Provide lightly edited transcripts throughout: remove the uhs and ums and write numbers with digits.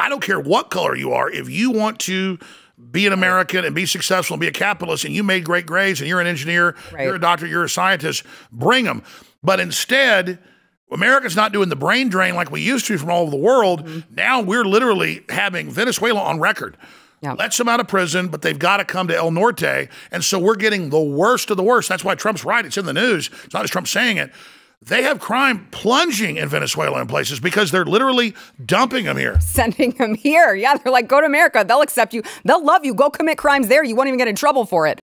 I don't care what color you are. If you want to be an American and be successful and be a capitalist, and you made great grades and you're an engineer, you're a doctor, you're a scientist, bring them. But instead, America's not doing the brain drain like we used to from all over the world. Now we're literally having Venezuela on record. Lets them out of prison, but they've got to come to El Norte. And so we're getting the worst of the worst. That's why Trump's right. It's in the news. It's not just Trump saying it. They have crime plunging in Venezuela in places because they're literally dumping them here. Sending them here. Yeah, they're like, go to America. They'll accept you. They'll love you. Go commit crimes there. You won't even get in trouble for it.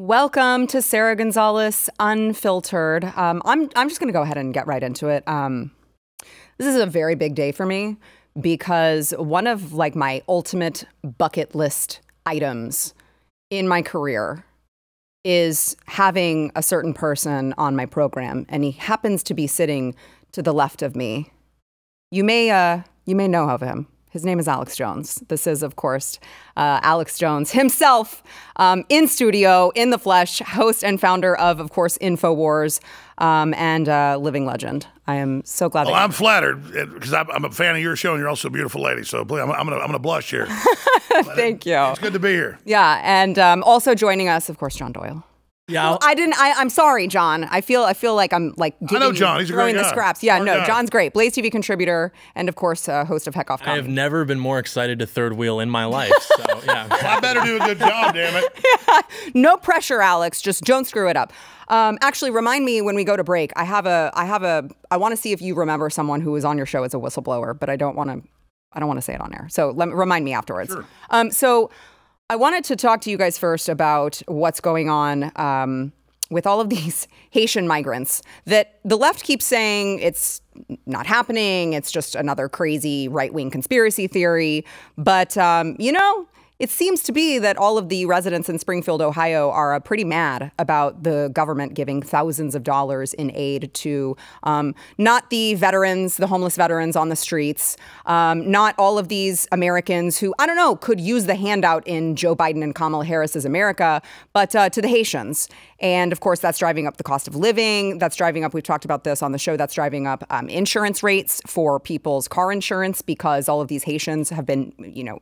Welcome to Sara Gonzales Unfiltered. I'm just going to go ahead and get right into it. This is a very big day for me because one of like my ultimate bucket list items in my career is having a certain person on my program, and he happens to be sitting to the left of me. You may know of him. His name is Alex Jones. This is, of course, Alex Jones himself, in studio, in the flesh, host and founder of course, Infowars, and living legend. I am so glad. Well, I'm flattered because I'm a fan of your show, and you're also a beautiful lady. So please, I'm gonna blush here. Thank you. It's good to be here. Yeah, and also joining us, of course, John Doyle. Yeah, I'm sorry, John. I feel like I'm like I know John. He's a great guy. The scraps. Yeah, no, John's great. BlazeTV contributor and of course host of Heck Off Commie. I have never been more excited to third wheel in my life. So yeah, I better do a good job, damn it. Yeah. No pressure, Alex. Just don't screw it up. Actually, remind me when we go to break. I want to see if you remember someone who was on your show as a whistleblower, but I don't want to say it on air. So remind me afterwards. Sure. So I wanted to talk to you guys first about what's going on with all of these Haitian migrants that the left keeps saying it's not happening. It's just another crazy right-wing conspiracy theory. But, you know, it seems to be that all of the residents in Springfield, Ohio are pretty mad about the government giving thousands of dollars in aid to not the veterans, the homeless veterans on the streets, not all of these Americans who, I don't know, could use the handout in Joe Biden and Kamala Harris's America, but to the Haitians. And of course, that's driving up the cost of living. That's driving up, we've talked about this on the show, that's driving up insurance rates for people's car insurance because all of these Haitians have been, you know,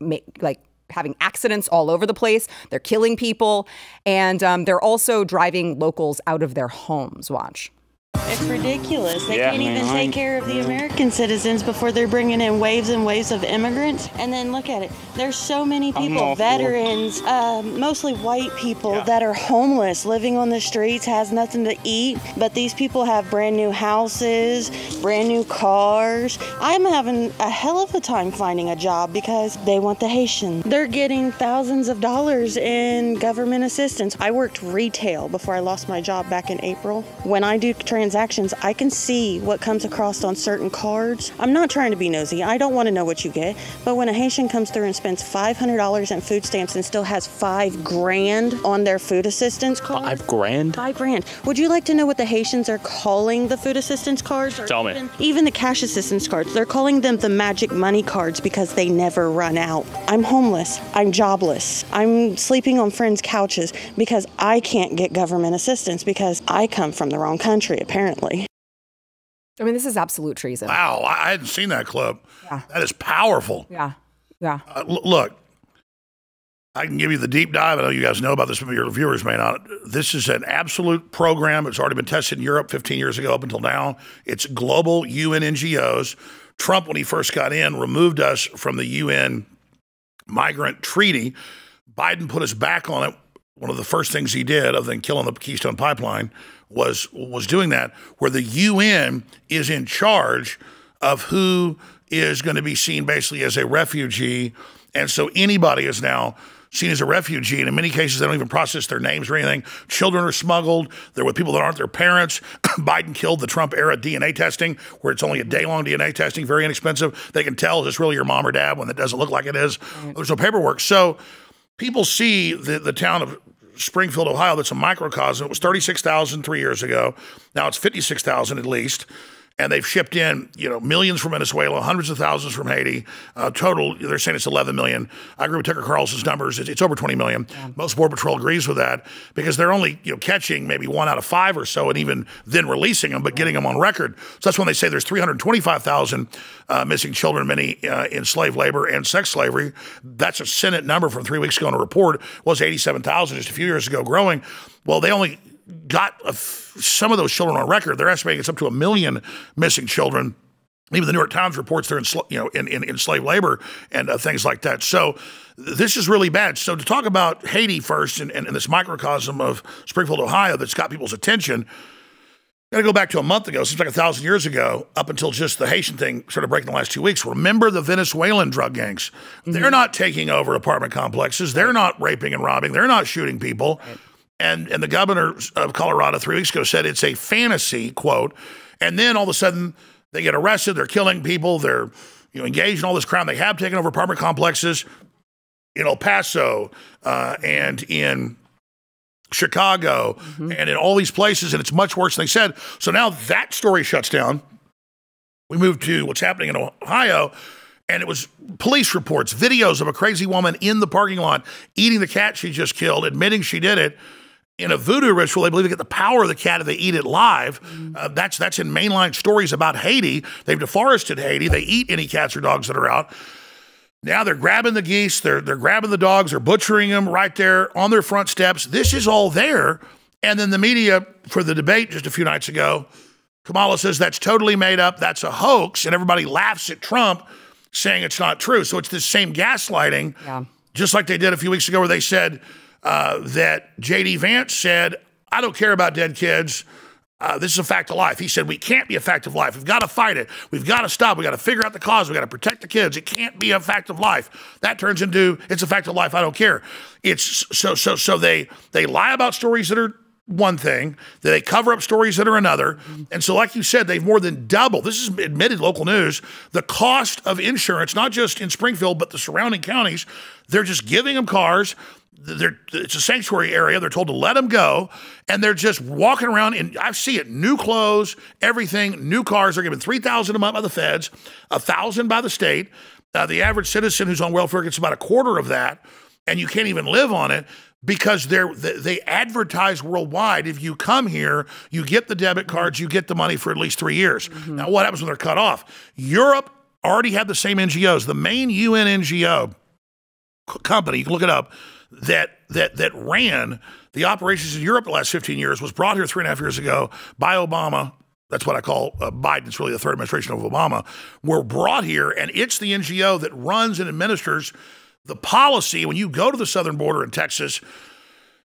having accidents all over the place. They're killing people. And they're also driving locals out of their homes. Watch. It's ridiculous. They can't even take care of the American citizens before they're bringing in waves and waves of immigrants. And then look at it. There's so many people, veterans, mostly white people that are homeless, living on the streets, has nothing to eat. But these people have brand new houses, brand new cars. I'm having a hell of a time finding a job because they want the Haitian. They're getting thousands of dollars in government assistance. I worked retail before I lost my job back in April. When I do transactions, I can see what comes across on certain cards. I'm not trying to be nosy. I don't want to know what you get. But when a Haitian comes through and spends $500 in food stamps and still has $5 grand on their food assistance card. $5 grand? $5 grand. Would you like to know what the Haitians are calling the food assistance cards? Tell me. Even the cash assistance cards. They're calling them the magic money cards because they never run out. I'm homeless. I'm jobless. I'm sleeping on friends' couches because I can't get government assistance because I come from the wrong country, apparently. I mean, this is absolute treason. Wow, I hadn't seen that clip. Yeah. That is powerful. Yeah, yeah. Look, I can give you the deep dive. I know you guys know about this, but your viewers may not. This is an absolute program. It's already been tested in Europe 15 years ago up until now. It's global UN NGOs. Trump, when he first got in, removed us from the UN migrant treaty. Biden put us back on it. One of the first things he did, other than killing the Keystone Pipeline, was doing that, where the UN is in charge of who is going to be seen basically as a refugee. And so anybody is now seen as a refugee. And in many cases, they don't even process their names or anything. Children are smuggled. They're with people that aren't their parents. Biden killed the Trump-era DNA testing, where it's only a day-long DNA testing, very inexpensive. They can tell, is this really your mom or dad when it doesn't look like it is? There's no paperwork. So people see the town of Springfield, Ohio, that's a microcosm. It was 36,000 3 years ago. Now it's 56,000 at least. And they've shipped in, you know, millions from Venezuela, hundreds of thousands from Haiti. Total, they're saying it's 11 million. I agree with Tucker Carlson's numbers. It's over 20 million. Yeah. Most Border Patrol agrees with that because they're only, you know, catching maybe 1 out of 5 or so, and even then releasing them, but getting them on record. So that's when they say there's 325,000 missing children, many in slave labor and sex slavery. That's a Senate number from 3 weeks ago in a report. It was 87,000 just a few years ago, growing. Well, they only got some of those children on record. They're estimating it's up to 1 million missing children. Even the New York Times reports they're in slave labor and things like that. So this is really bad. So to talk about Haiti first and this microcosm of Springfield, Ohio, that's got people's attention, got to go back to a month ago. Seems like 1,000 years ago, up until just the Haitian thing started breaking the last 2 weeks. Remember the Venezuelan drug gangs? Mm-hmm. They're not taking over apartment complexes. They're not raping and robbing. They're not shooting people. Right. And the governor of Colorado 3 weeks ago said it's a fantasy, quote. And then all of a sudden they get arrested. They're killing people. They're engaged in all this crime. They have taken over apartment complexes in El Paso and in Chicago and in all these places. And it's much worse than they said. So now that story shuts down. We moved to what's happening in Ohio. And it was police reports, videos of a crazy woman in the parking lot eating the cat she just killed, admitting she did it. In a voodoo ritual, they believe they get the power of the cat if they eat it live. That's in mainline stories about Haiti. They've deforested Haiti. They eat any cats or dogs that are out. Now they're grabbing the geese. They're grabbing the dogs. They're butchering them right there on their front steps. This is all there. And then the media, for the debate just a few nights ago, Kamala says that's totally made up. That's a hoax. And everybody laughs at Trump, saying it's not true. So it's this same gaslighting, just like they did a few weeks ago where they said that J.D. Vance said, I don't care about dead kids. This is a fact of life. He said, we can't be a fact of life. We've got to fight it. We've got to stop. We've got to figure out the cause. We've got to protect the kids. It can't be a fact of life. That turns into, it's a fact of life. I don't care. It's so they lie about stories that are one thing, that they cover up stories that are another. And so like you said, they've more than doubled, this is admitted local news, the cost of insurance, not just in Springfield, but the surrounding counties. They're just giving them cars. It's a sanctuary area. They're told to let them go. And they're just walking around and I see it, new clothes, everything, new cars. They're given $3,000 a month by the feds, $1,000 by the state. The average citizen who's on welfare gets about a quarter of that. And you can't even live on it. Because they advertise worldwide, if you come here, you get the debit cards, you get the money for at least 3 years. Now, what happens when they're cut off? Europe already had the same NGOs. The main UN NGO company, you can look it up, that ran the operations in Europe the last 15 years was brought here 3.5 years ago by Obama. That's what I call Biden. It's really the third administration of Obama. We're brought here, and it's the NGO that runs and administers the policy. When you go to the southern border in Texas,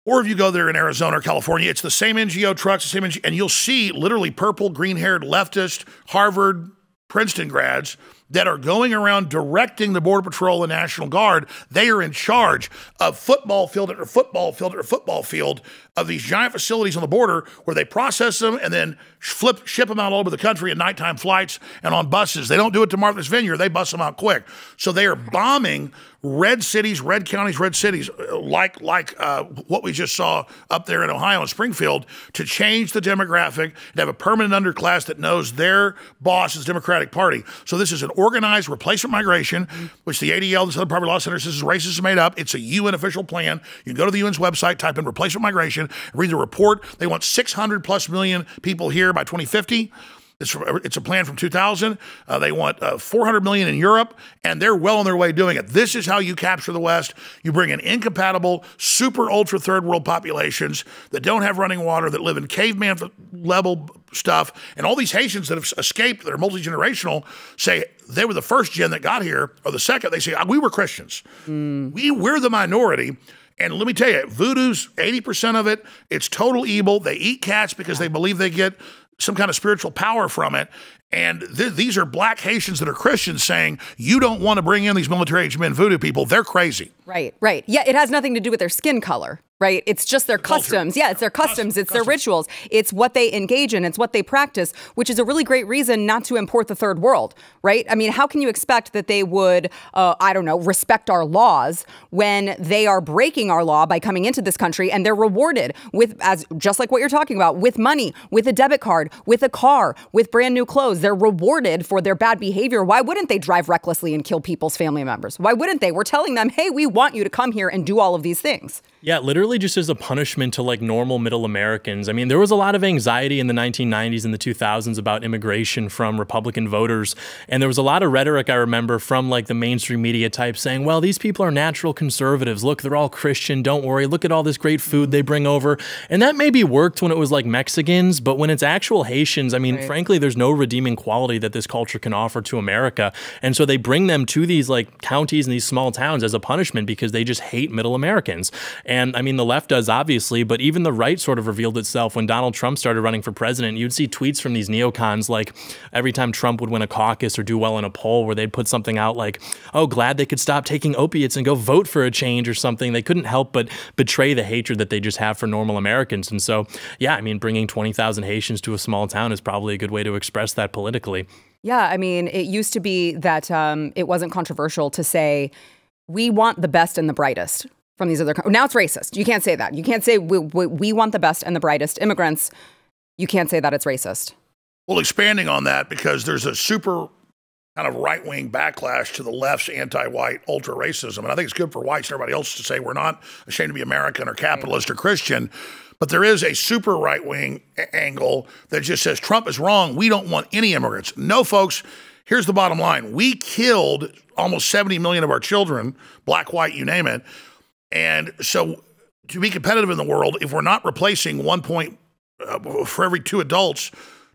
or if you go there in Arizona or California, it's the same NGO trucks, the same NGO, and you'll see literally purple, green-haired leftist, Harvard, Princeton grads that are going around directing the Border Patrol and National Guard. They are in charge of football field after football field after football field of these giant facilities on the border where they process them and then ship them out all over the country in nighttime flights and on buses. They don't do it to Martha's Vineyard. They bust them out quick. So they are bombing red cities, red counties, red cities, like what we just saw up there in Ohio and Springfield, to change the demographic and have a permanent underclass that knows their boss is the Democratic Party. So this is an organized replacement migration, which the ADL, the Southern Poverty Law Center, says is racist and made up. It's a UN official plan. You can go to the UN's website, type in replacement migration, read the report. They want 600 plus million people here by 2050. It's a plan from 2000. They want 400 million in Europe, and they're well on their way doing it. This is how you capture the West. You bring in incompatible, super ultra third world populations that don't have running water, that live in caveman level stuff. And all these Haitians that have escaped, that are multi-generational, say they were the first gen that got here, or the second. They say, we were Christians. We're the minority. And let me tell you, voodoo's 80% of it. It's total evil. They eat cats because they believe they get some kind of spiritual power from it. And these are black Haitians that are Christians saying, you don't want to bring in these military-age men voodoo people. They're crazy. Right, right. Yeah, it has nothing to do with their skin color, right? It's just their customs. Yeah, it's their customs. It's their rituals. It's what they engage in. It's what they practice, which is a really great reason not to import the third world, right? I mean, how can you expect that they would, I don't know, respect our laws when they are breaking our law by coming into this country, and they're rewarded with, as just like what you're talking about, with money, with a debit card, with a car, with brand new clothes. They're rewarded for their bad behavior. Why wouldn't they drive recklessly and kill people's family members? Why wouldn't they? We're telling them, hey, we want you to come here and do all of these things. Yeah, literally just as a punishment to like normal middle Americans. I mean, there was a lot of anxiety in the 1990s and the 2000s about immigration from Republican voters. And there was a lot of rhetoric, I remember, from like the mainstream media type saying, well, these people are natural conservatives. Look, they're all Christian. Don't worry. Look at all this great food they bring over. And that maybe worked when it was like Mexicans, but when it's actual Haitians, I mean, frankly, there's no redeeming quality that this culture can offer to America. And so they bring them to these like counties and these small towns as a punishment because they just hate middle Americans. And I mean, the left does, obviously, but even the right sort of revealed itself when Donald Trump started running for president. You'd see tweets from these neocons, like every time Trump would win a caucus or do well in a poll, where they'd put something out like, oh, glad they could stop taking opiates and go vote for a change or something. They couldn't help but betray the hatred that they just have for normal Americans. And so, yeah, I mean, bringing 20,000 Haitians to a small town is probably a good way to express that politically. Yeah, I mean, it used to be that it wasn't controversial to say, we want the best and the brightest from these other countries. Now it's racist. You can't say that. You can't say we want the best and the brightest immigrants. You can't say that it's racist. Well, expanding on that, because there's a super kind of right-wing backlash to the left's anti-white ultra-racism. And I think it's good for whites and everybody else to say we're not ashamed to be American or capitalist or Christian. But there is a super right-wing angle that just says Trump is wrong. We don't want any immigrants. No, folks, here's the bottom line. We killed almost 70 million of our children, black, white, you name it. And so to be competitive in the world, if we're not replacing for every 2 adults,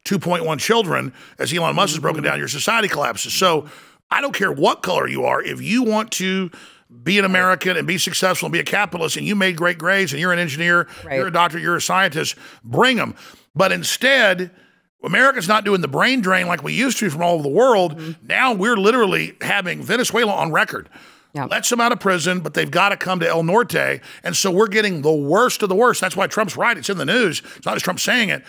2.1 children, as Elon Musk has broken down, your society collapses. So I don't care what color you are. If you want to be an American and be successful and be a capitalist and you made great grades and you're an engineer, you're a doctor, you're a scientist, bring them. But instead, America's not doing the brain drain like we used to from all over the world. Now we're literally having Venezuela on record. Lets them out of prison, but they've got to come to El Norte. And so we're getting the worst of the worst. That's why Trump's right. It's in the news. It's not just Trump saying it.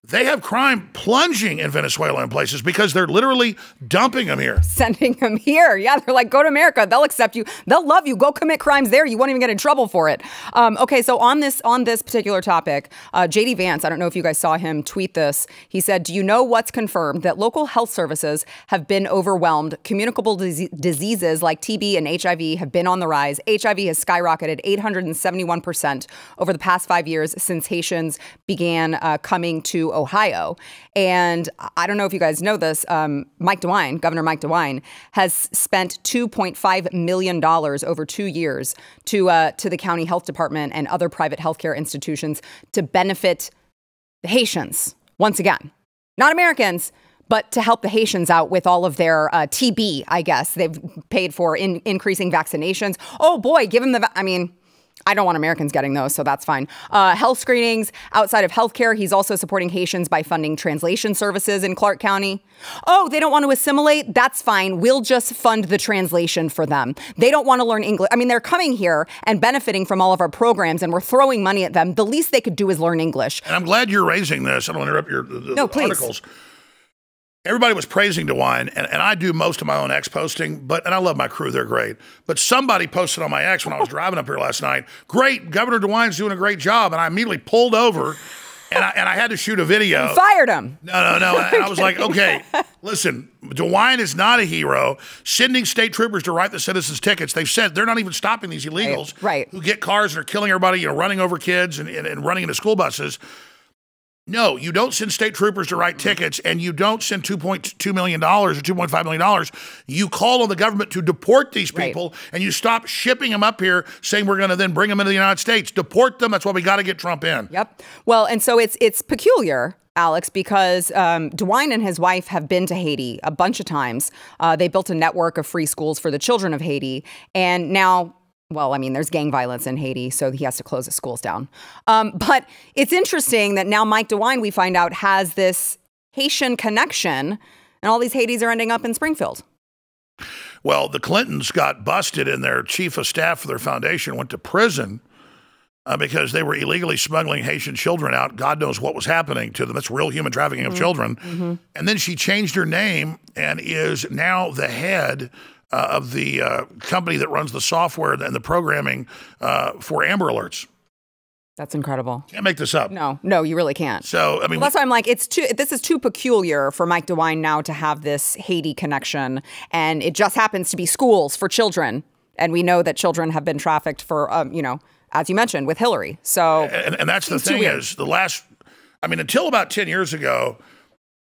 They have crime plunging in Venezuela in places because they're literally dumping them here. Sending them here. Yeah, they're like, go to America. They'll accept you. They'll love you. Go commit crimes there. You won't even get in trouble for it. Okay, so on this particular topic, J.D. Vance, I don't know if you guys saw him tweet this. He said, do you know what's confirmed? That local health services have been overwhelmed. Communicable diseases like TB and HIV have been on the rise. HIV has skyrocketed 871% over the past 5 years since Haitians began coming to Ohio. And I don't know if you guys know this, Mike DeWine, Governor Mike DeWine, has spent $2.5 million over 2 years to the county health department and other private healthcare institutions to benefit the Haitians. Once again, not Americans, but to help the Haitians out with all of their TB, I guess. They've paid for increasing vaccinations. Oh boy, give them I mean, I don't want Americans getting those, so that's fine. Health screenings outside of healthcare. He's also supporting Haitians by funding translation services in Clark County. Oh, they don't want to assimilate? That's fine. We'll just fund the translation for them. They don't want to learn English. I mean, they're coming here and benefiting from all of our programs, and we're throwing money at them. The least they could do is learn English. And I'm glad you're raising this. I don't want to interrupt the articles. Everybody was praising DeWine, and I do most of my own X posting, and I love my crew, they're great. But somebody posted on my X when I was driving up here last night, great, Governor DeWine's doing a great job, and I immediately pulled over, and I had to shoot a video. You fired him. No. And I was like, okay, listen, DeWine is not a hero. Sending state troopers to write the citizens' tickets, they've said they're not even stopping these illegals who get cars and are killing everybody, running over kids and running into school buses. No, you don't send state troopers to write tickets, and you don't send $2.2 million or $2.5 million. You call on the government to deport these people, and you stop shipping them up here saying we're going to then bring them into the United States. Deport them. That's why we got to get Trump in. Yep. Well, and so it's peculiar, Alex, because DeWine and his wife have been to Haiti a bunch of times. They built a network of free schools for the children of Haiti, and now, well, I mean, there's gang violence in Haiti, so he has to close his schools down. But it's interesting that now Mike DeWine, we find out, has this Haitian connection, and all these Haitis are ending up in Springfield. Well, the Clintons got busted, and their chief of staff for their foundation went to prison because they were illegally smuggling Haitian children out. God knows what was happening to them. That's real human trafficking of children. And then she changed her name and is now the head of the company that runs the software and the programming for Amber Alerts. That's incredible. Can't make this up. No, you really can't. So, I mean, well, that's why I'm like, this is too peculiar for Mike DeWine now to have this Haiti connection. And it just happens to be schools for children. And we know that children have been trafficked for, you know, as you mentioned, with Hillary. So, and that's the thing is until about 10 years ago,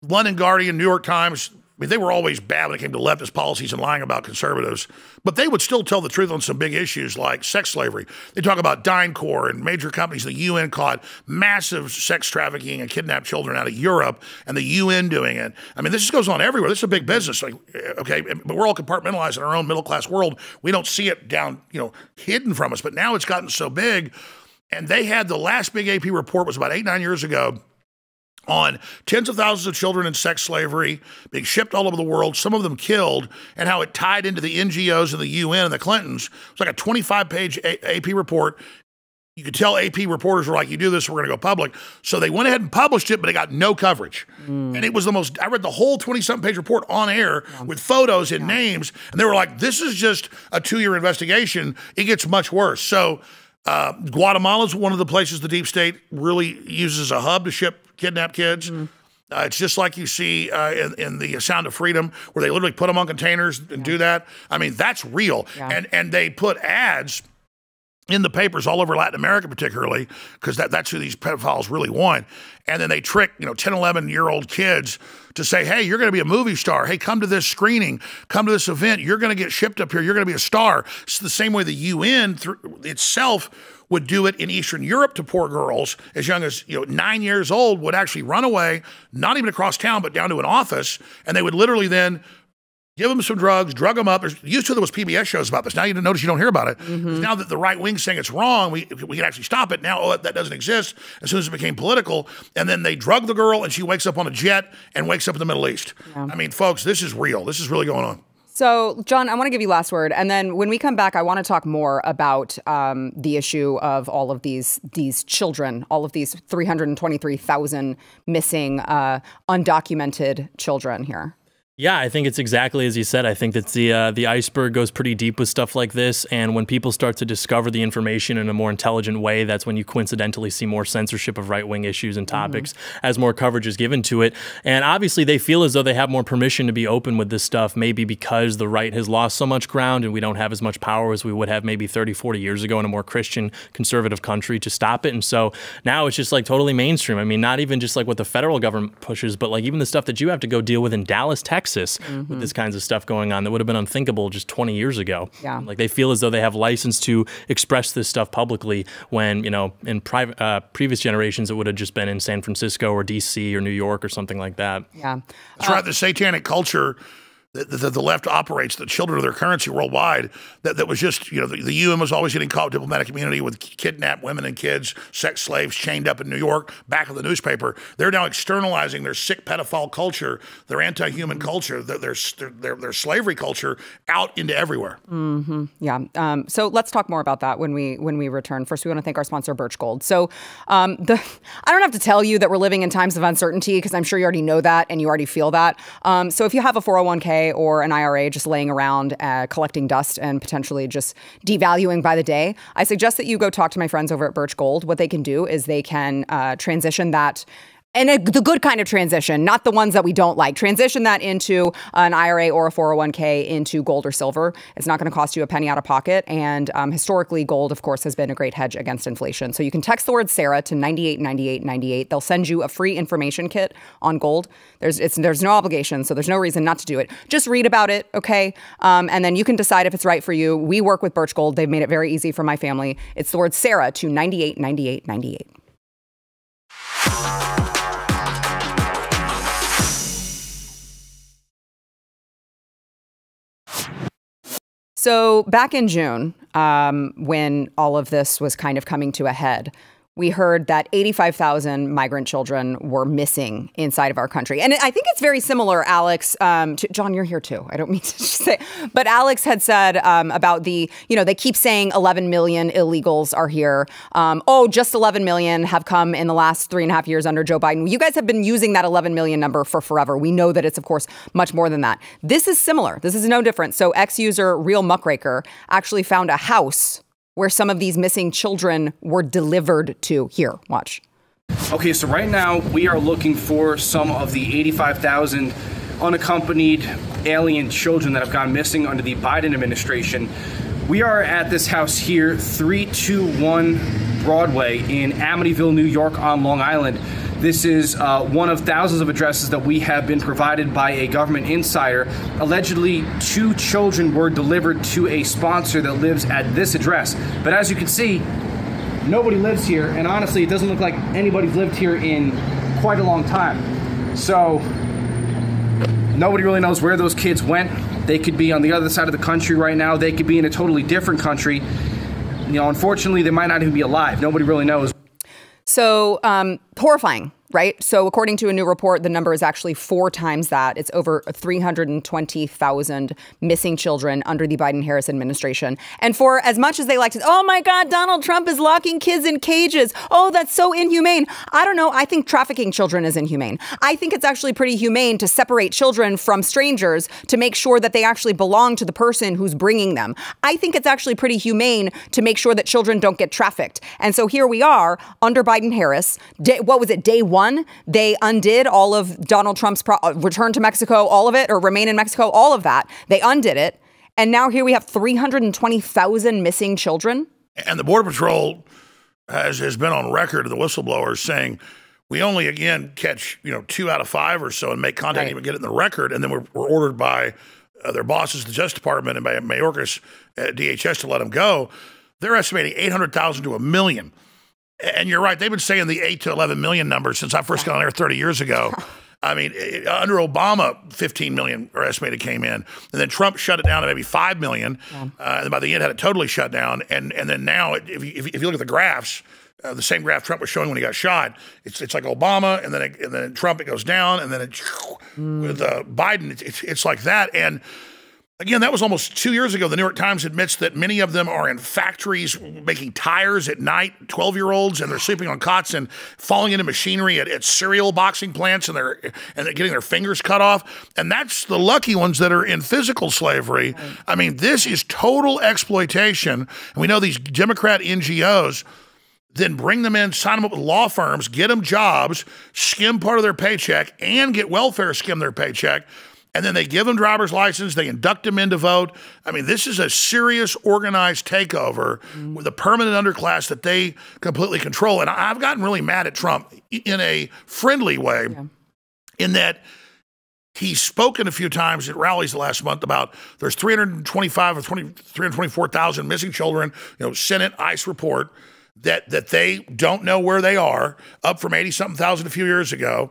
London Guardian, New York Times, I mean, they were always bad when it came to leftist policies and lying about conservatives, but they would still tell the truth on some big issues like sex slavery. They talk about DynCorp and major companies. The UN caught massive sex trafficking and kidnapped children out of Europe, and the UN doing it. I mean, this just goes on everywhere. This is a big business. Like, okay, but we're all compartmentalized in our own middle-class world. We don't see it down, hidden from us, but now it's gotten so big. And they had the last big AP report was about 8-9 years ago on tens of thousands of children in sex slavery being shipped all over the world, some of them killed, and how it tied into the NGOs and the UN and the Clintons. It's like a 25-page AP report. You could tell AP reporters were like, you do this, we're going to go public. So they went ahead and published it, but it got no coverage. And it was I read the whole 20-something page report on air with photos and names, and they were like, this is just a 2-year investigation. It gets much worse. So Guatemala is one of the places the deep state really uses as a hub to ship kidnapped kids. It's just like you see in the Sound of Freedom, where they literally put them on containers and do that. I mean, that's real. And they put ads in the papers all over Latin America, particularly, because that's who these pedophiles really want. And then they trick, 10, 11-year-old kids to say, hey, you're going to be a movie star. Hey, come to this screening. Come to this event. You're going to get shipped up here. You're going to be a star. It's the same way the UN itself would do it in Eastern Europe to poor girls as young as 9 years old, would actually run away, not even across town, but down to an office. And they would literally then give them some drugs, drug them up. Used to there was PBS shows about this. Now you notice you don't hear about it. Now that the right wing's saying it's wrong, we can actually stop it. Now that doesn't exist as soon as it became political. And then they drug the girl and she wakes up on a jet and wakes up in the Middle East. I mean, folks, this is real. This is really going on. So, John, I want to give you last word. And then when we come back, I want to talk more about the issue of all of these children, all of these 323,000 missing undocumented children here. Yeah, I think it's exactly as you said. I think that the iceberg goes pretty deep with stuff like this. And when people start to discover the information in a more intelligent way, that's when you coincidentally see more censorship of right-wing issues and topics as more coverage is given to it. And obviously they feel as though they have more permission to be open with this stuff, maybe because the right has lost so much ground and we don't have as much power as we would have maybe 30, 40 years ago in a more Christian conservative country to stop it. And so now it's just like totally mainstream. I mean, not even just like what the federal government pushes, but like even the stuff that you have to go deal with in Dallas, Texas, with this kinds of stuff going on that would have been unthinkable just 20 years ago. Like they feel as though they have license to express this stuff publicly when, in previous generations, it would have just been in San Francisco or DC or New York or something like that. That's right. The satanic culture that the left operates, the children of their currency worldwide, that was just, the UN was always getting caught, diplomatic community, with kidnapped women and kids, sex slaves chained up in New York, back of the newspaper. They're now externalizing their sick pedophile culture, their anti-human culture, their slavery culture out into everywhere. So let's talk more about that when we return. First, we want to thank our sponsor, Birch Gold. So I don't have to tell you that we're living in times of uncertainty, because I'm sure you already know that and you already feel that. So if you have a 401k or an IRA just laying around collecting dust and potentially just devaluing by the day, I suggest that you go talk to my friends over at Birch Gold. What they can do is they can transition that, and the good kind of transition, not the ones that we don't like. Transition that into an IRA or a 401k into gold or silver. It's not going to cost you a penny out of pocket. And historically, gold, of course, has been a great hedge against inflation. So you can text the word Sarah to 989898. They'll send you a free information kit on gold. There's no obligation, so there's no reason not to do it. Just read about it, okay? And then you can decide if it's right for you. We work with Birch Gold. They've made it very easy for my family. It's the word Sarah to 989898. So back in June, when all of this was kind of coming to a head, we heard that 85,000 migrant children were missing inside of our country. And I think it's very similar, Alex, to John, you're here too. I don't mean to say, but Alex had said about the, they keep saying 11 million illegals are here. Just 11 million have come in the last 3.5 years under Joe Biden. You guys have been using that 11 million number for forever. We know that it's, of course, much more than that. This is similar. This is no different. So ex-user Real Muckraker actually found a house where some of these missing children were delivered to. Here, watch. Okay, so right now we are looking for some of the 85,000 unaccompanied alien children that have gone missing under the Biden administration. We are at this house here, 321 Broadway in Amityville, New York on Long Island. This is one of thousands of addresses that we have been provided by a government insider. Allegedly, 2 children were delivered to a sponsor that lives at this address. But as you can see, nobody lives here, and honestly, it doesn't look like anybody's lived here in quite a long time. So, nobody really knows where those kids went. They could be on the other side of the country right now. They could be in a totally different country. Unfortunately, they might not even be alive. Nobody really knows. So horrifying, right? So according to a new report, the number is actually 4 times that. It's over 320,000 missing children under the Biden-Harris administration. And for as much as they like to, oh my God, Donald Trump is locking kids in cages. Oh, that's so inhumane. I don't know. I think trafficking children is inhumane. I think it's actually pretty humane to separate children from strangers to make sure that they actually belong to the person who's bringing them. I think it's actually pretty humane to make sure that children don't get trafficked. And so here we are under Biden-Harris. What was it? Day 1? They undid all of Donald Trump's return to Mexico, all of it, or remain in Mexico, all of that. They undid it. And now here we have 320,000 missing children. And the Border Patrol has been on record, the whistleblowers, saying we only, again, catch 2 out of 5 or so and make contact, even get it in the record. And then we're ordered by their bosses, the Justice Department, and by Mayorkas at DHS to let them go. They're estimating 800,000 to 1 million. And you're right. They've been saying the 8 to 11 million number since I first got on there 30 years ago. I mean, under Obama, 15 million are estimated came in. And then Trump shut it down to maybe 5 million. And by the end, had it totally shut down. And then now, if you look at the graphs, the same graph Trump was showing when he got shot, it's like Obama, and then Trump, it goes down. And then with Biden, it's like that. And again, that was almost 2 years ago. The New York Times admits that many of them are in factories making tires at night, 12-year-olds, and they're sleeping on cots and falling into machinery at cereal boxing plants, and they're getting their fingers cut off. And that's the lucky ones that are in physical slavery. Right. I mean, this is total exploitation. And we know these Democrat NGOs then bring them in, sign them up with law firms, get them jobs, skim part of their paycheck, and get welfare skim their paycheck. And then they give them driver's license, they induct them in to vote. I mean, this is a serious organized takeover with a permanent underclass that they completely control. And I've gotten really mad at Trump in a friendly way, in that he's spoken a few times at rallies the last month about there's 325 or 324,000 missing children, Senate ICE report that they don't know where they are, up from 80-something thousand a few years ago.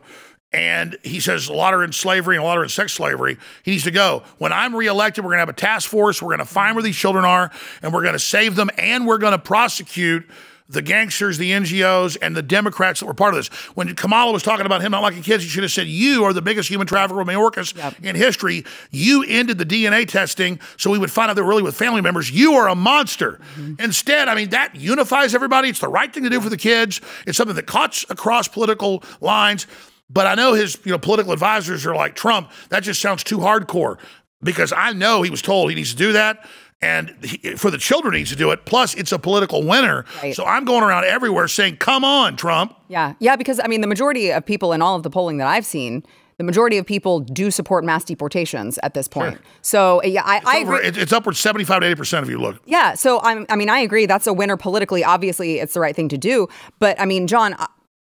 And he says a lot are in slavery and a lot are in sex slavery. He needs to go. When I'm reelected, we're going to have a task force. We're going to find where these children are, and we're going to save them, and we're going to prosecute the gangsters, the NGOs, and the Democrats that were part of this. When Kamala was talking about him not liking kids, he should have said, you are the biggest human trafficker of Mayorkas in history. You ended the DNA testing so we would find out they're really with family members. You are a monster. Instead, I mean, that unifies everybody. It's the right thing to do for the kids. It's something that cuts across political lines. But I know his political advisors are like, Trump, that just sounds too hardcore, because I know he was told he needs to do that. And for the children, he needs to do it. Plus, it's a political winner. Right. So I'm going around everywhere saying, come on, Trump. Yeah, because, I mean, the majority of people in all of the polling that I've seen, the majority of people do support mass deportations at this point. Sure. So, yeah, I agree. It's upwards 75 to 80% of you look. Yeah, so, I mean, I agree. That's a winner politically. Obviously, it's the right thing to do. But, I mean, John,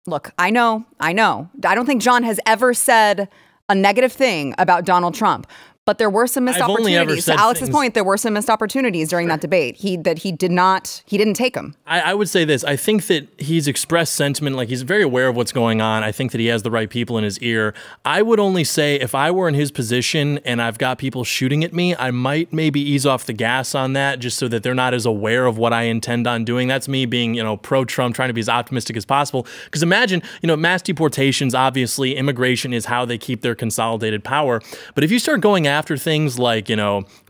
look, I know. I don't think John has ever said a negative thing about Donald Trump. But there were some missed I've only ever opportunities. said To Alex's things- point, there were some missed opportunities during that debate. He didn't take them. I would say this. I think that he's expressed sentiment, like he's very aware of what's going on. I think that he has the right people in his ear. I would only say if I were in his position and I've got people shooting at me, I might maybe ease off the gas on that just so that they're not as aware of what I intend on doing. That's me being, pro-Trump, trying to be as optimistic as possible. Because imagine, mass deportations, obviously, immigration is how they keep their consolidated power. But if you start going after things like,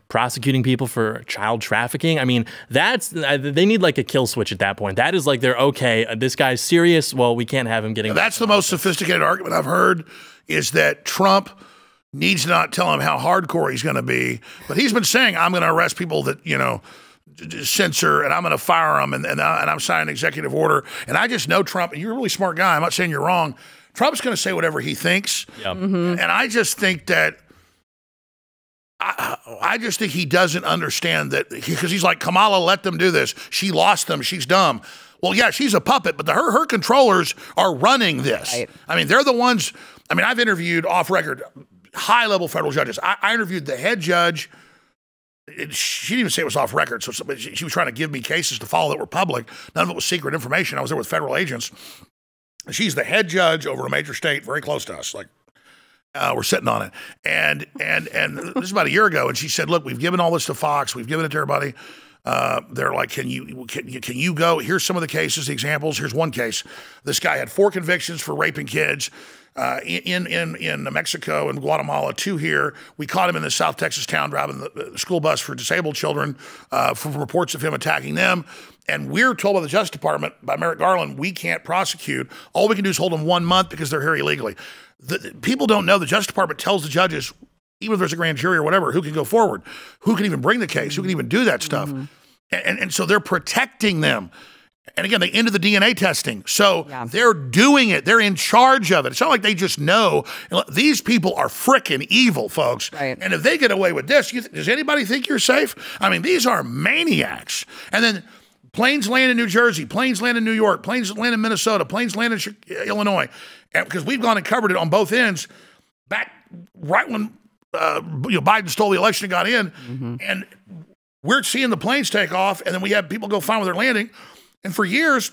prosecuting people for child trafficking, I mean, they need like a kill switch at that point. That is like they're okay. This guy's serious. Well, we can't have him getting. That's the most sophisticated argument I've heard, is that Trump needs to not tell him how hardcore he's going to be, but he's been saying, I'm going to arrest people that, censor, and I'm going to fire them, and I'm signing an executive order. And I just know Trump, and you're a really smart guy. I'm not saying you're wrong. Trump's going to say whatever he thinks. Yep. And I just think that I just think he doesn't understand that, because he's like, Kamala, let them do this. She lost them. She's dumb. Well, yeah, she's a puppet, but her controllers are running this. Right. I mean, they're the ones. I mean, I've interviewed off record high-level federal judges. I interviewed the head judge. She didn't even say it was off record, so she was trying to give me cases to follow that were public. None of it was secret information. I was there with federal agents. She's the head judge over a major state, very close to us. Like, we're sitting on it. And this is about a year ago, and she said, look, we've given all this to Fox. We've given it to everybody. They're like, can you go? Here's some of the cases, the examples. Here's one case. This guy had 4 convictions for raping kids in Mexico and Guatemala, 2 here. We caught him in the South Texas town driving the school bus for disabled children from reports of him attacking them. And we're told by the Justice Department, by Merrick Garland, we can't prosecute. All we can do is hold them 1 month because they're here illegally. People don't know the Justice Department tells the judges, even if there's a grand jury or whatever, who can go forward, who can even bring the case, who can even do that stuff. And so they're protecting them. And again, they ended the DNA testing. So they're doing it. They're in charge of it. It's not like they just know. These people are frickin' evil, folks. Right. And if they get away with this, does anybody think you're safe? I mean, these are maniacs. And then planes land in New Jersey, planes land in New York, planes land in Minnesota, planes land in Illinois. And because we've gone and covered it on both ends, back right when Biden stole the election and got in, and we're seeing the planes take off, and then we have people go find where they're landing. And for years,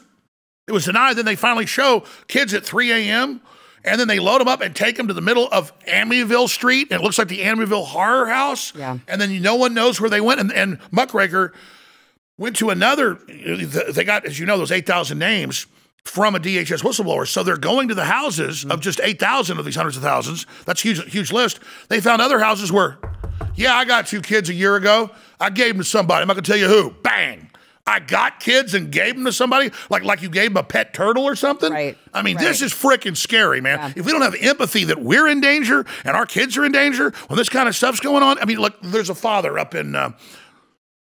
it was denied. Then they finally show kids at 3 a.m., and then they load them up and take them to the middle of Amityville Street, and it looks like the Amityville Horror House. Yeah. And then no one knows where they went. And Muckraker went to another, they got, as you know, those 8,000 names from a DHS whistleblower. So they're going to the houses of just 8,000 of these hundreds of thousands. That's a huge list. They found other houses where, yeah, I got 2 kids a year ago. I gave them to somebody. I'm not going to tell you who. Bang. I got kids and gave them to somebody, like you gave them a pet turtle or something. Right. I mean, this is freaking scary, man. Yeah. If we don't have empathy that we're in danger and our kids are in danger when this kind of stuff's going on. I mean, look, there's a father up in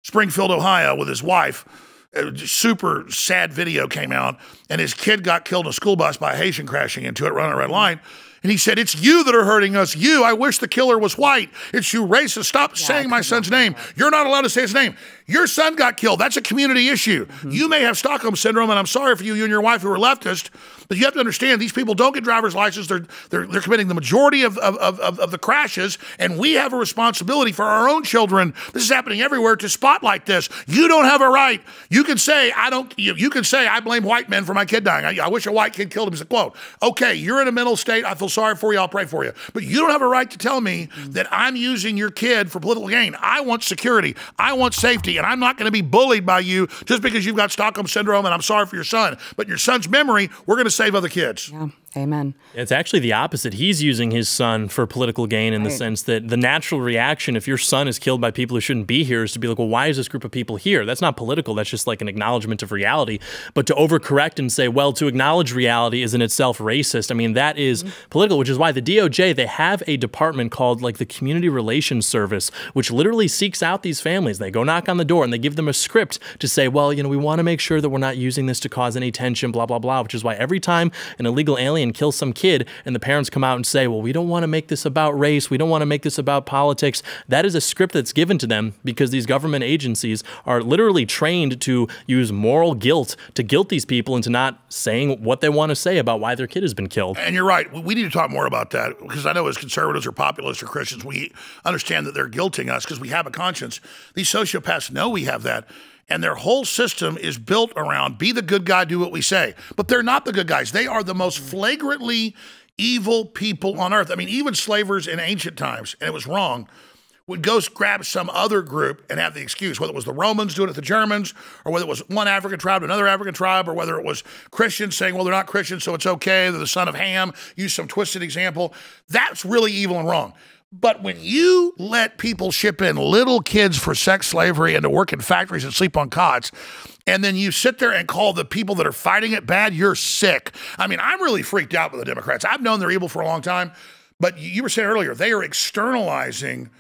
Springfield, Ohio with his wife. A super sad video came out, and his kid got killed in a school bus by a Haitian crashing into it, running a red line. And he said, it's you that are hurting us. You, I wish the killer was white. It's you racist. Stop saying my son's name. You're not allowed to say his name. Your son got killed. That's a community issue. You may have Stockholm Syndrome, and I'm sorry for you and your wife who are leftist, but you have to understand these people don't get driver's licenses. They're committing the majority of the crashes, and we have a responsibility for our own children. This is happening everywhere to spotlight this. You don't have a right. You can say, you can say, I blame white men for my kid dying. I wish a white kid killed him. It's a quote. Okay, you're in a mental state. I feel sorry for you. I'll pray for you. But you don't have a right to tell me that I'm using your kid for political gain. I want security. I want safety. And I'm not going to be bullied by you just because you've got Stockholm Syndrome, and I'm sorry for your son. But in your son's memory, we're going to save other kids. Yeah. Amen. It's actually the opposite. He's using his son for political gain in the sense that the natural reaction if your son is killed by people who shouldn't be here is to be like, well, why is this group of people here? That's not political. That's just like an acknowledgement of reality. But to overcorrect and say, well, to acknowledge reality is in itself racist, I mean, that is political, which is why the DOJ, they have a department called like the Community Relations Service, which literally seeks out these families. They go knock on the door and they give them a script to say, well, we want to make sure that we're not using this to cause any tension, blah, blah, blah, which is why every time an illegal alien and kill some kid, and the parents come out and say, well, we don't want to make this about race, we don't want to make this about politics. That is a script that's given to them because these government agencies are literally trained to use moral guilt to guilt these people into not saying what they want to say about why their kid has been killed. And you're right. We need to talk more about that, because I know as conservatives or populists or Christians, we understand that they're guilting us because we have a conscience. These sociopaths know we have that. And their whole system is built around be the good guy, do what we say. But they're not the good guys. They are the most flagrantly evil people on earth. I mean, even slavers in ancient times, and it was wrong, would go grab some other group and have the excuse, whether it was the Romans doing it to the Germans, or whether it was one African tribe to another African tribe, or whether it was Christians saying, well, they're not Christians, so it's okay, they're the son of Ham, use some twisted example. That's really evil and wrong. But when you let people ship in little kids for sex slavery and to work in factories and sleep on cots, and then you sit there and call the people that are fighting it bad, you're sick. I mean, I'm really freaked out with the Democrats. I've known they're evil for a long time, but you were saying earlier, they are externalizing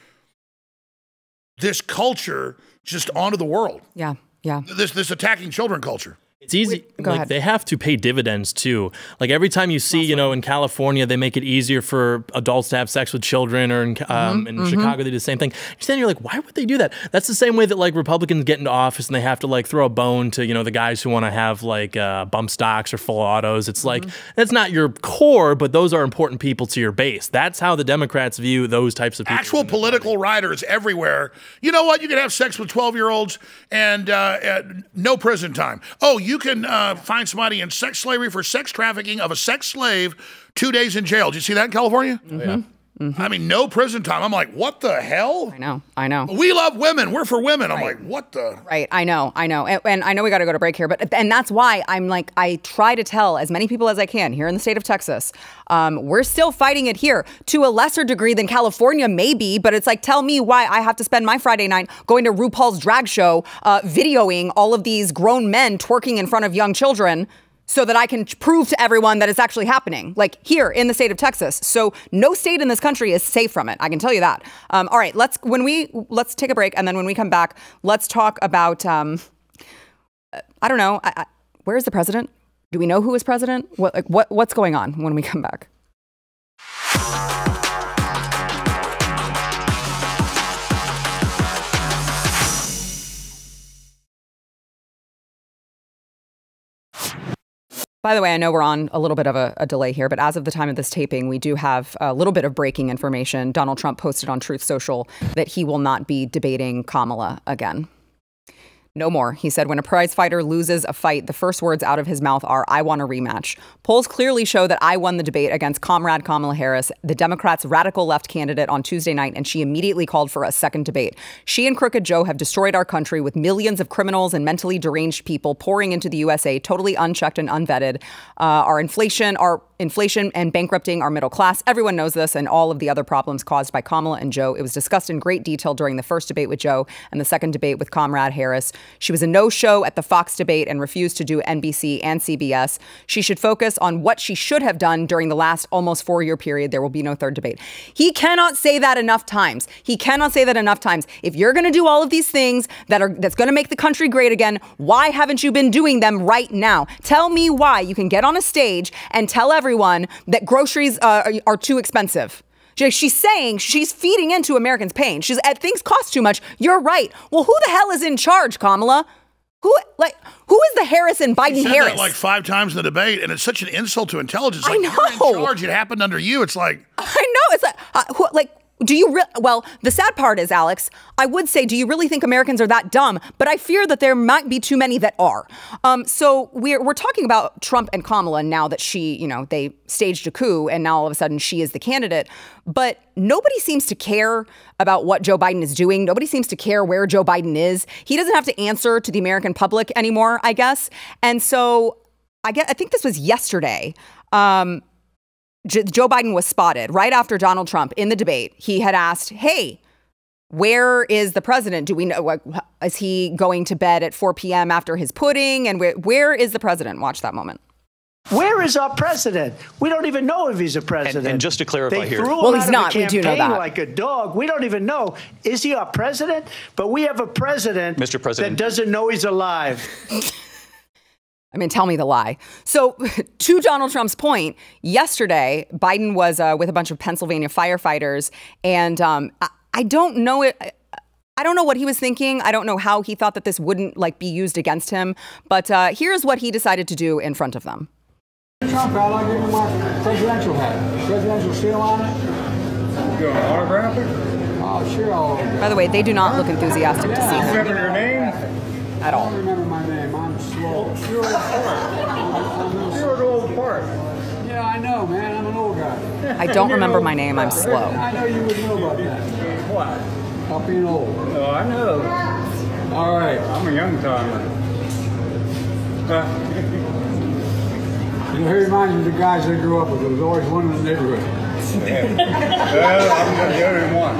this culture just onto the world. Yeah, yeah. This attacking children culture. It's easy. Like, they have to pay dividends too. Like every time you see, you know, in California, they make it easier for adults to have sex with children, or in Chicago, they do the same thing. You're like, why would they do that? That's the same way that like Republicans get into office and they have to like throw a bone to, you know, the guys who want to have like bump stocks or full autos. It's like, that's not your core, but those are important people to your base. That's how the Democrats view those types of people. Actual political writers everywhere. You know what? You can have sex with 12-year-olds and no prison time. Oh, you can find somebody in sex slavery for sex trafficking of a sex slave, 2 days in jail. Did you see that in California? Yeah. I mean, no prison time. I'm like, what the hell? I know. We love women. We're for women. I'm like, what the? Right. I know. And I know we got to go to break here, and that's why I'm like, I try to tell as many people as I can here in the state of Texas. We're still fighting it here to a lesser degree than California, maybe, but it's like, tell me why I have to spend my Friday night going to RuPaul's drag show, videoing all of these grown men twerking in front of young children, so that I can prove to everyone that it's actually happening, like here in the state of Texas. So no state in this country is safe from it. I can tell you that. All right, let's take a break, and then when we come back, let's talk about I don't know. Where is the president? Do we know who is president? What's going on when we come back? By the way, I know we're on a little bit of a delay here, but as of the time of this taping, we do have a little bit of breaking information. Donald Trump posted on Truth Social that he will not be debating Kamala again. No more. He said when a prize fighter loses a fight, the first words out of his mouth are, I want a rematch. Polls clearly show that I won the debate against Comrade Kamala Harris, the Democrats' radical left candidate, on Tuesday night, and she immediately called for a second debate. She and Crooked Joe have destroyed our country with millions of criminals and mentally deranged people pouring into the USA, totally unchecked and unvetted. Our inflation and bankrupting our middle class. Everyone knows this and all of the other problems caused by Kamala and Joe. It was discussed in great detail during the first debate with Joe and the second debate with Comrade Harris. She was a no-show at the Fox debate and refused to do NBC and CBS. She should focus on what she should have done during the last almost 4-year period. There will be no third debate. He cannot say that enough times. He cannot say that enough times. If you're going to do all of these things that's going to make the country great again, why haven't you been doing them right now? Tell me why you can get on a stage and tell everyone that groceries are too expensive. She's saying, she's feeding into Americans' pain. Things cost too much. You're right. Well, who the hell is in charge, Kamala? Who is the Harris and Biden He said Harris? that like 5 times in the debate, and it's such an insult to intelligence. I know. You're in charge. It happened under you. It's like, I know. It's like, do you well, the sad part is, Alex, I would say, do you really think Americans are that dumb? But I fear that there might be too many that are. So we're talking about Trump and Kamala now that they staged a coup and now all of a sudden she is the candidate. But nobody seems to care about what Joe Biden is doing. Nobody seems to care where Joe Biden is. He doesn't have to answer to the American public anymore, I guess. And so I think this was yesterday. Joe Biden was spotted right after Donald Trump in the debate. He had asked, hey, where is the president? Do we know? Is he going to bed at 4 p.m. after his pudding? And where is the president? Watch that moment. Where is our president? We don't even know if he's a president. And just to clarify here. Well, he's not. We do know that. Like a dog. We don't even know. Is he our president? But we have a president, Mr. President, that doesn't know he's alive. I mean, tell me the lie. So to Donald Trump's point, yesterday, Biden was with a bunch of Pennsylvania firefighters, and I don't know it. I don't know what he was thinking. I don't know how he thought that this wouldn't be used against him. But here's what he decided to do in front of them. Trump hat, I'll give you my presidential hat. Presidential seal on it. You want to autograph it? Oh, sure, I'll autograph it. By the way, they do not look enthusiastic to see him. Remember your name? At all. I don't remember my name. I'm slow. You're an old part. Yeah, I know, man. I'm an old guy. I don't remember my name. I'm slow. I know you would know about that. What? About being old. Oh, I know. All right. I'm a young timer. He reminds me of the guys I grew up with. There was always one in the neighborhood. Well, I'm the only one.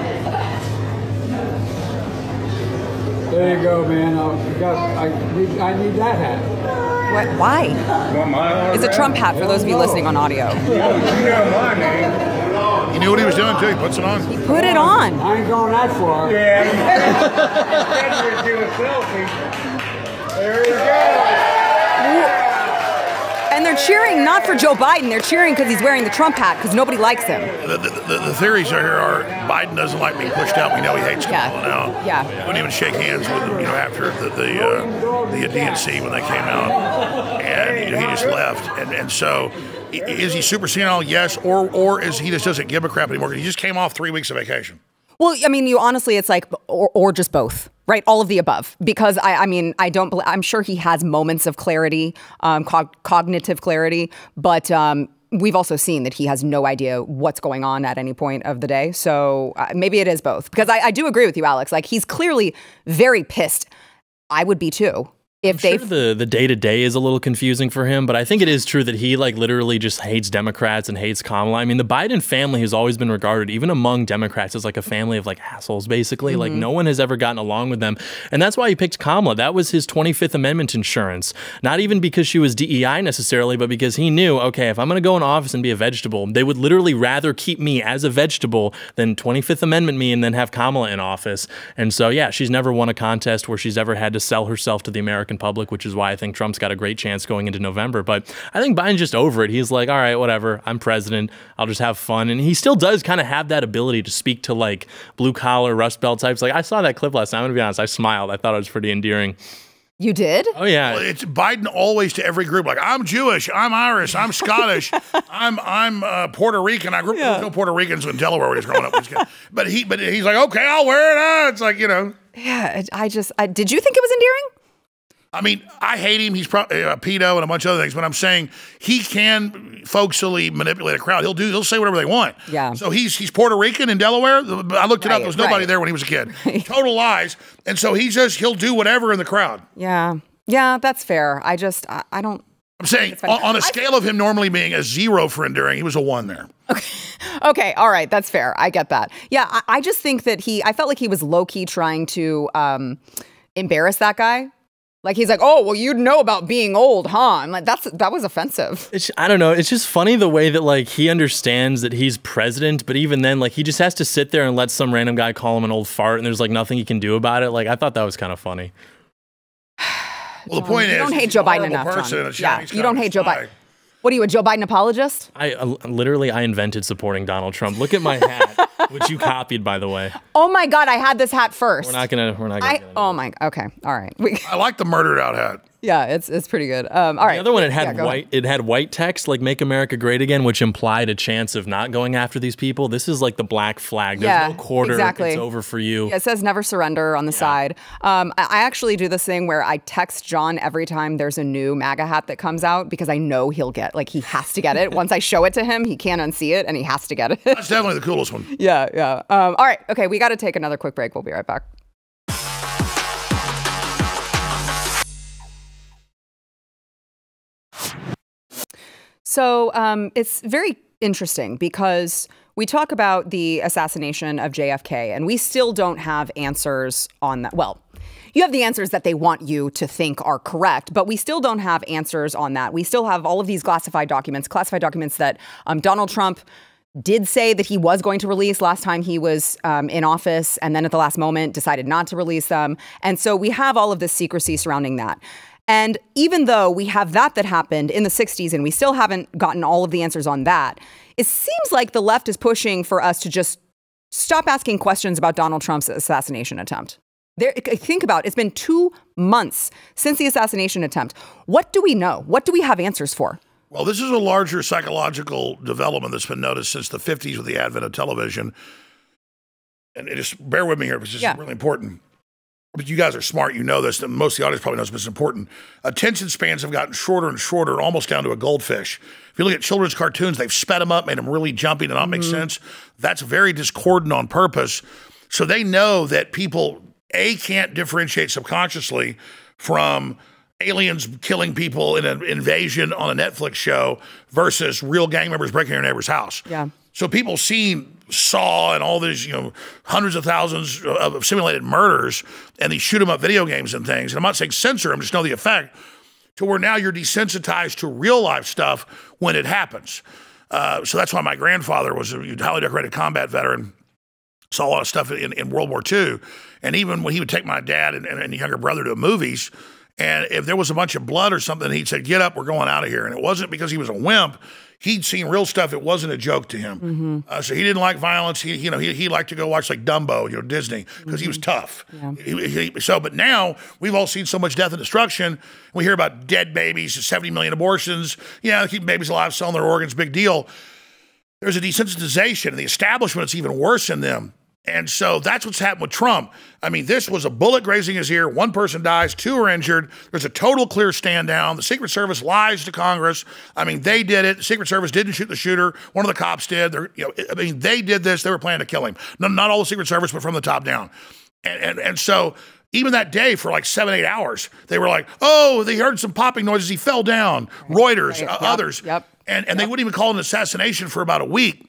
There you go, man. I need that hat. What? Why? It's a Trump hat for those of you listening on audio. You know my name. He knew what he was doing, too. He puts it on. Put it on. I ain't going that far. Yeah. Do a selfie. There you go. And they're cheering not for Joe Biden. They're cheering because he's wearing the Trump hat because nobody likes him. The theories here are Biden doesn't like being pushed out. We know he hates Kamala now. Yeah. He wouldn't even shake hands with him, after the DNC when they came out. And he just left. And so is he super senile? Yes. Or is he just doesn't give a crap anymore? He just came off 3 weeks of vacation. Well, I mean, honestly, it's or just both. Right. All of the above, because I'm sure he has moments of clarity, cognitive clarity. But we've also seen that he has no idea what's going on at any point of the day. So maybe it is both, because I do agree with you, Alex. He's clearly very pissed. I would be, too. If I'm sure the day-to-day is a little confusing for him, but I think it is true that he literally just hates Democrats and hates Kamala. I mean, the Biden family has always been regarded, even among Democrats, as a family of assholes, basically. Mm-hmm. No one has ever gotten along with them. And that's why he picked Kamala. That was his 25th Amendment insurance. Not even because she was DEI necessarily, but because he knew, okay, if I'm going to go in office and be a vegetable, they would literally rather keep me as a vegetable than 25th Amendment me and then have Kamala in office. And so, yeah, she's never won a contest where she's ever had to sell herself to the American public, which is why I think Trump's got a great chance going into November. But I think Biden's just over it. He's like, all right, whatever, I'm president, I'll just have fun. And he still does kind of have that ability to speak to blue collar Rust Belt types. I saw that clip last night. I'm gonna be honest, I smiled. I thought it was pretty endiering. You did? Oh yeah. Well, it's Biden always to every group. I'm Jewish, I'm Irish, I'm Scottish, I'm Puerto Rican. I grew up with no Puerto Ricans in Delaware when he was growing up. But he's like, okay, I'll wear it. It's Yeah, did you think it was endearing? I mean, I hate him. He's a pedo and a bunch of other things, but I'm saying he can folksily manipulate a crowd. He'll say whatever they want. Yeah. So he's Puerto Rican in Delaware. I looked it up. There was nobody there when he was a kid. Total lies. And so he'll do whatever in the crowd. Yeah. Yeah, that's fair. I don't. I'm saying on a scale of him normally being a 0 for enduring, he was a 1 there. Okay. All right. That's fair. I get that. Yeah. I just think that I felt like he was low key trying to embarrass that guy. He's like, oh, well, you'd know about being old, huh? I'm like, that was offensive. I don't know. It's just funny the way that he understands that he's president, but even then, he just has to sit there and let some random guy call him an old fart, and there's nothing he can do about it. I thought that was kind of funny. Well, the point is, you don't hate Joe Biden enough, John. Yeah, you don't hate Joe Biden. What are you, a Joe Biden apologist? I invented supporting Donald Trump. Look at my hat, which you copied, by the way. Oh my God, I had this hat first. We're not gonna. Oh my. Okay. All right. I like the murdered out hat. Yeah, it's pretty good. All right. The other one, it had white. It had white text "Make America Great Again," which implied a chance of not going after these people. This is the black flag. There's no quarter. Exactly. It's over for you. Yeah, it says "Never Surrender" on the side. I actually do this thing where I text John every time there's a new MAGA hat that comes out because I know he'll get he has to get it. Once I show it to him, he can't unsee it, and he has to get it. That's definitely the coolest one. Yeah. All right. Okay, we got to take another quick break. We'll be right back. So it's very interesting because we talk about the assassination of JFK, and we still don't have answers on that. Well, you have the answers that they want you to think are correct, but we still don't have answers on that. We still have all of these classified documents that Donald Trump did say that he was going to release last time he was in office, and then at the last moment decided not to release them. And so we have all of this secrecy surrounding that. And even though we have that happened in the 60s and we still haven't gotten all of the answers on that, it seems like the left is pushing for us to just stop asking questions about Donald Trump's assassination attempt. Think about it. It's been 2 months since the assassination attempt. What do we know? What do we have answers for? Well, this is a larger psychological development that's been noticed since the 50s with the advent of television. And just bear with me here, because this is really important. But you guys are smart. You know this. And most of the audience probably knows this is important. Attention spans have gotten shorter and shorter, almost down to a goldfish. If you look at children's cartoons, they've sped them up, made them really jumpy to not make sense. That's very discordant on purpose. So they know that people, A, can't differentiate subconsciously from aliens killing people in an invasion on a Netflix show versus real gang members breaking your neighbor's house. Yeah. So people see Saw and all these, hundreds of thousands of simulated murders and these shoot 'em up video games and things. And I'm not saying censor them, just know the effect, to where now you're desensitized to real life stuff when it happens. So that's why my grandfather was a highly decorated combat veteran, saw a lot of stuff in World War II. And even when he would take my dad and younger brother to movies, and if there was a bunch of blood or something, he'd say, "Get up, we're going out of here." And it wasn't because he was a wimp. He'd seen real stuff. It wasn't a joke to him. So he didn't like violence. He liked to go watch like Dumbo, Disney, because he was tough. Yeah. But now we've all seen so much death and destruction. We hear about dead babies, 70 million abortions. Yeah, keep babies alive, selling their organs, big deal. There's a desensitization, and the establishment is even worse in them. And so that's what's happened with Trump. I mean, this was a bullet grazing his ear. 1 person dies, 2 are injured. There's a total clear stand down. The Secret Service lies to Congress. I mean, they did it. The Secret Service didn't shoot the shooter. One of the cops did. They did this. They were planning to kill him. Not all the Secret Service, but from the top down. And so even that day for like 7-8 hours, they were like, oh, they heard some popping noises. He fell down. Reuters, others. And they wouldn't even call it an assassination for about a week.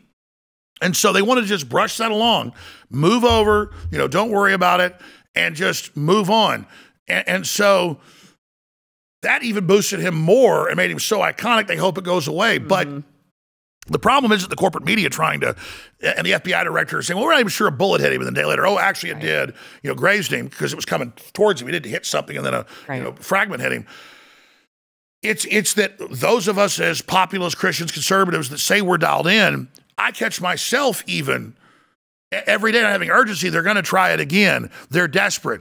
And so they want to just brush that along, move over, don't worry about it, and just move on. And so that even boosted him more and made him so iconic, they hope it goes away. But the problem is that the corporate media and the FBI director are saying, well, we're not even sure a bullet hit him. And the day later, oh, actually it did, grazed him because it was coming towards him. He didn't hit something and then a fragment hit him. It's that those of us as populist Christians, conservatives that say we're dialed in, I catch myself even every day not having urgency. They're going to try it again. They're desperate.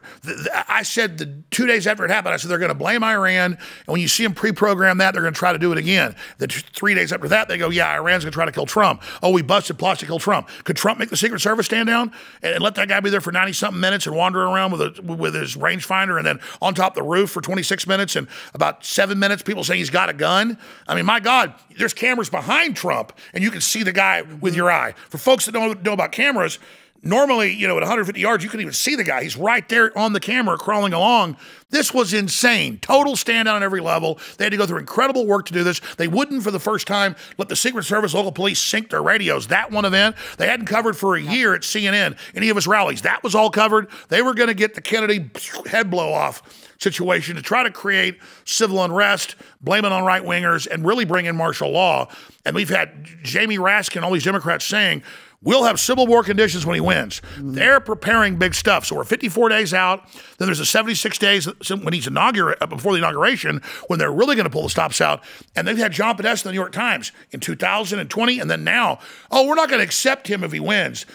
I said the 2 days after it happened, I said they're going to blame Iran. And when you see them pre-program that, they're going to try to do it again. The 3 days after that, they go, yeah, Iran's going to try to kill Trump. Oh, we busted plots to kill Trump. Could Trump make the Secret Service stand down and let that guy be there for 90-something minutes and wander around with his rangefinder and then on top of the roof for 26 minutes and about 7 minutes people saying he's got a gun? I mean, my God, there's cameras behind Trump and you can see the guy with your eye. For folks that don't know about cameras, normally, at 150 yards, you couldn't even see the guy. He's right there on the camera crawling along. This was insane. Total stand down on every level. They had to go through incredible work to do this. They wouldn't, for the first time, let the Secret Service, local police sync their radios. That one event, they hadn't covered for a year at CNN, any of his rallies. That was all covered. They were going to get the Kennedy head blow off situation to try to create civil unrest, blame it on right-wingers, and really bring in martial law. And we've had Jamie Raskin, all these Democrats saying, we'll have civil war conditions when he wins. They're preparing big stuff. So we're 54 days out. Then there's a 76 days when he's before the inauguration, when they're really going to pull the stops out. And they've had John Podesta in the New York Times in 2020, and then now, oh, we're not going to accept him if he wins.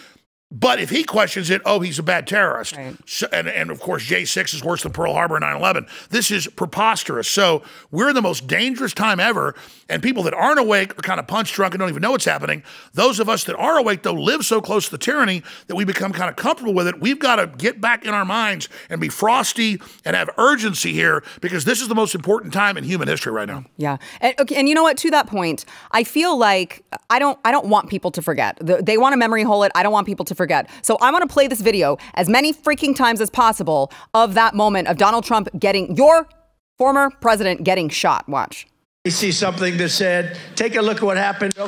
But if he questions it, oh, he's a bad terrorist. Right. So, and of course, J6 is worse than Pearl Harbor and 9/11. This is preposterous. So we're in the most dangerous time ever. And people that aren't awake are kind of punch drunk and don't even know what's happening. Those of us that are awake, though, live so close to the tyranny that we become kind of comfortable with it. We've got to get back in our minds and be frosty and have urgency here, because this is the most important time in human history right now. Yeah. And you know what? To that point, I feel like I don't want people to forget. They want to memory hole it. I don't want people to forget. So I want to play this video as many freaking times as possible of that moment of Donald Trump getting, your former president getting shot. Watch. You see something that said, take a look at what happened. 2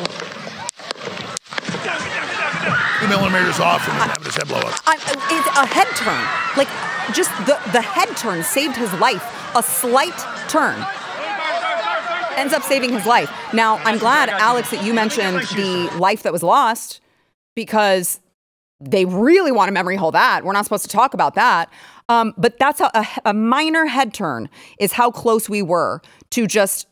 millimeters off from having his head blow up. It's a head turn. Like, just the head turn saved his life. A slight turn ends up saving his life. Now, I'm glad, Alex, that you mentioned the life that was lost, because they really want to memory hole that. We're not supposed to talk about that. But that's a minor head turn is how close we were to just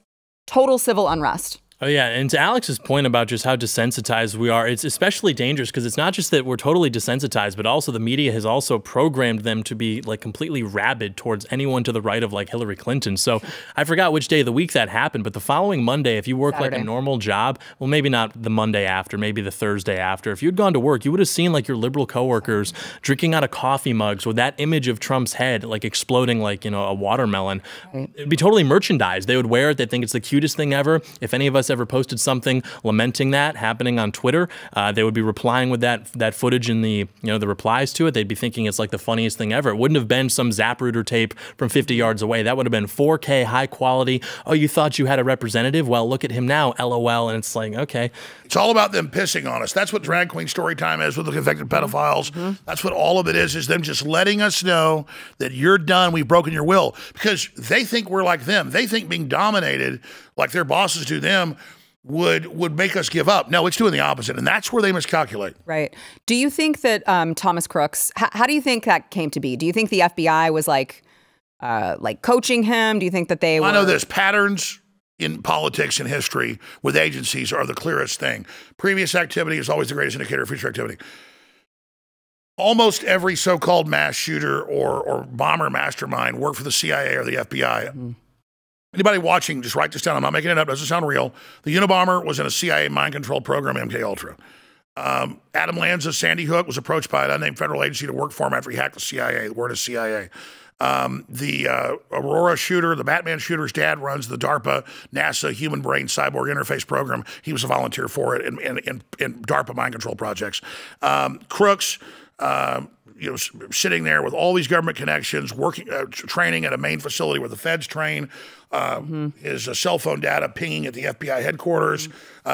total civil unrest. Oh, yeah. And to Alex's point about just how desensitized we are, it's especially dangerous because it's not just that we're totally desensitized, but also the media has also programmed them to be like completely rabid towards anyone to the right of like Hillary Clinton. So I forgot which day of the week that happened, but the following Monday, if you work Saturday. Like a normal job, well, maybe not the Monday after, maybe the Thursday after, if you'd gone to work, you would have seen like your liberal coworkers drinking out of coffee mugs with that image of Trump's head like exploding like, you know, a watermelon. Right. It'd be totally merchandised. They would wear it. They'd think it's the cutest thing ever. If any of us ever posted something lamenting that happening on Twitter, they would be replying with that footage in the, you know, the replies to it. They'd be thinking it's like the funniest thing ever. It wouldn't have been some Zapruder tape from 50 yards away. That would have been 4K, high quality. Oh, you thought you had a representative? Well, look at him now, LOL. And it's like, okay. It's all about them pissing on us. That's what drag queen story time is with the convicted pedophiles. That's what all of it is them just letting us know that you're done. We've broken your will, because they think we're like them. They think being dominated like their bosses do them would make us give up. No, it's doing the opposite, and that's where they miscalculate. Right. Do you think that Thomas Crooks, how do you think that came to be? Do you think the FBI was like coaching him? Do you think that they were... I know there's patterns in politics and history with agencies are the clearest thing. Previous activity is always the greatest indicator of future activity. Almost every so-called mass shooter or bomber mastermind worked for the CIA or the FBI. Anybody watching, just write this down. I'm not making it up. It doesn't sound real. The Unabomber was in a CIA mind control program, MKUltra. Adam Lanza, Sandy Hook, was approached by an unnamed federal agency to work for him after he hacked the CIA. The word is CIA. The Aurora shooter, the Batman shooter's dad runs the DARPA NASA human brain cyborg interface program. He was a volunteer for it in DARPA mind control projects. Crooks, you know, sitting there with all these government connections, working, training at a main facility where the feds train, his cell phone data pinging at the FBI headquarters,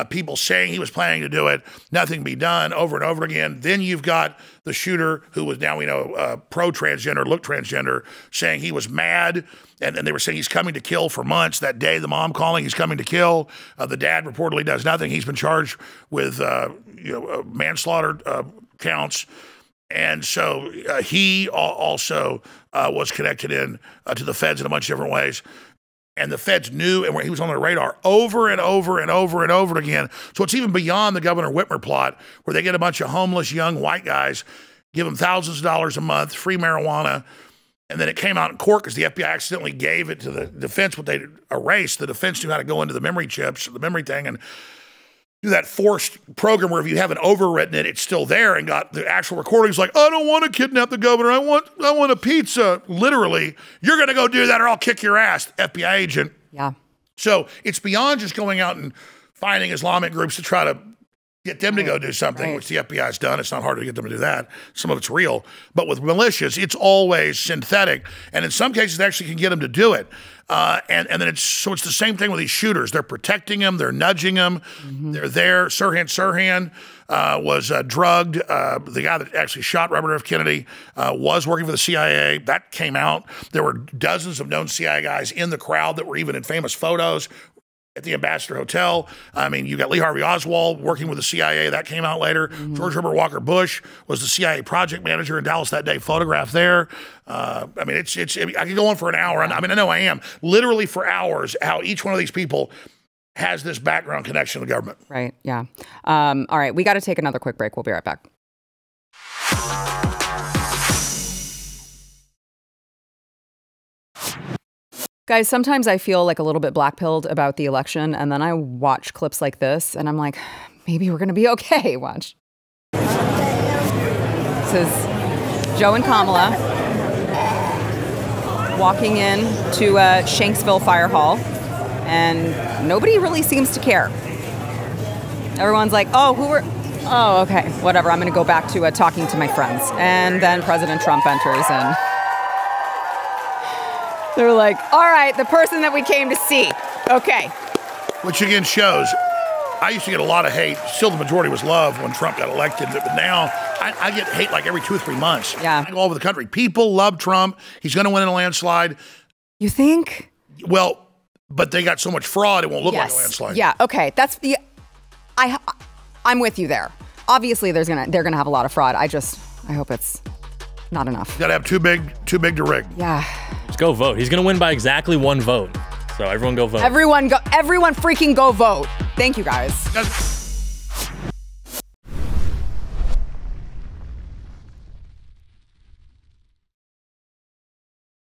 people saying he was planning to do it, nothing be done over and over again. Then you've got the shooter who was now we know pro-transgender, looked transgender, saying he was mad, and they were saying he's coming to kill for months. That day, the mom calling, he's coming to kill. The dad reportedly does nothing. He's been charged with manslaughter counts. And so he also was connected in to the feds in a bunch of different ways. And the feds knew, and he was on their radar over and over and over and over again. So it's even beyond the Governor Whitmer plot, where they get a bunch of homeless young white guys, give them thousands of dollars a month, free marijuana, and then it came out in court because the FBI accidentally gave it to the defense, what they erased. The defense knew how to go into the memory chips, the memory thing, and do that forced program where if you haven't overwritten it, it's still there, and got the actual recordings like, I don't want to kidnap the governor. I want a pizza. Literally, you're going to go do that or I'll kick your ass, FBI agent. Yeah. So it's beyond just going out and finding Islamic groups to try to get them to go do something, which the FBI has done. It's not hard to get them to do that. Some of it's real. But with militias, it's always synthetic. And in some cases, they actually can get them to do it. And then it's the same thing with these shooters. They're protecting them. They're nudging them. They're there. Sirhan was drugged. The guy that actually shot Robert F. Kennedy was working for the CIA. That came out. There were dozens of known CIA guys in the crowd that were even in famous photos at the Ambassador Hotel. I mean, you got Lee Harvey Oswald working with the CIA. That came out later. George Herbert Walker Bush was the CIA project manager in Dallas that day, photographed there. I mean, I could go on for an hour. I mean, I know I am. Literally for hours, how each one of these people has this background connection to the government. Right, yeah. All right, we got to take another quick break. We'll be right back. Guys, sometimes I feel like a little bit black-pilled about the election, and then I watch clips like this, and I'm like, maybe we're going to be okay. Watch. This is Joe and Kamala walking in to Shanksville Fire Hall, and nobody really seems to care. Everyone's like, oh, okay, whatever. I'm going to go back to talking to my friends. And then President Trump enters, and they're like, all right, the person that we came to see. Okay. Which again shows, I used to get a lot of hate. Still the majority was love when Trump got elected. But now I get hate like every 2 or 3 months. Yeah. I go all over the country. People love Trump. He's going to win in a landslide. You think? Well, but they got so much fraud, it won't look like a landslide. Yeah, okay. That's the... I'm with you there. Obviously, they're gonna have a lot of fraud. I hope it's not enough. Got to have too big to rig. Yeah. Just go vote. He's going to win by exactly 1 vote. So everyone go vote. Everyone freaking go vote. Thank you, guys.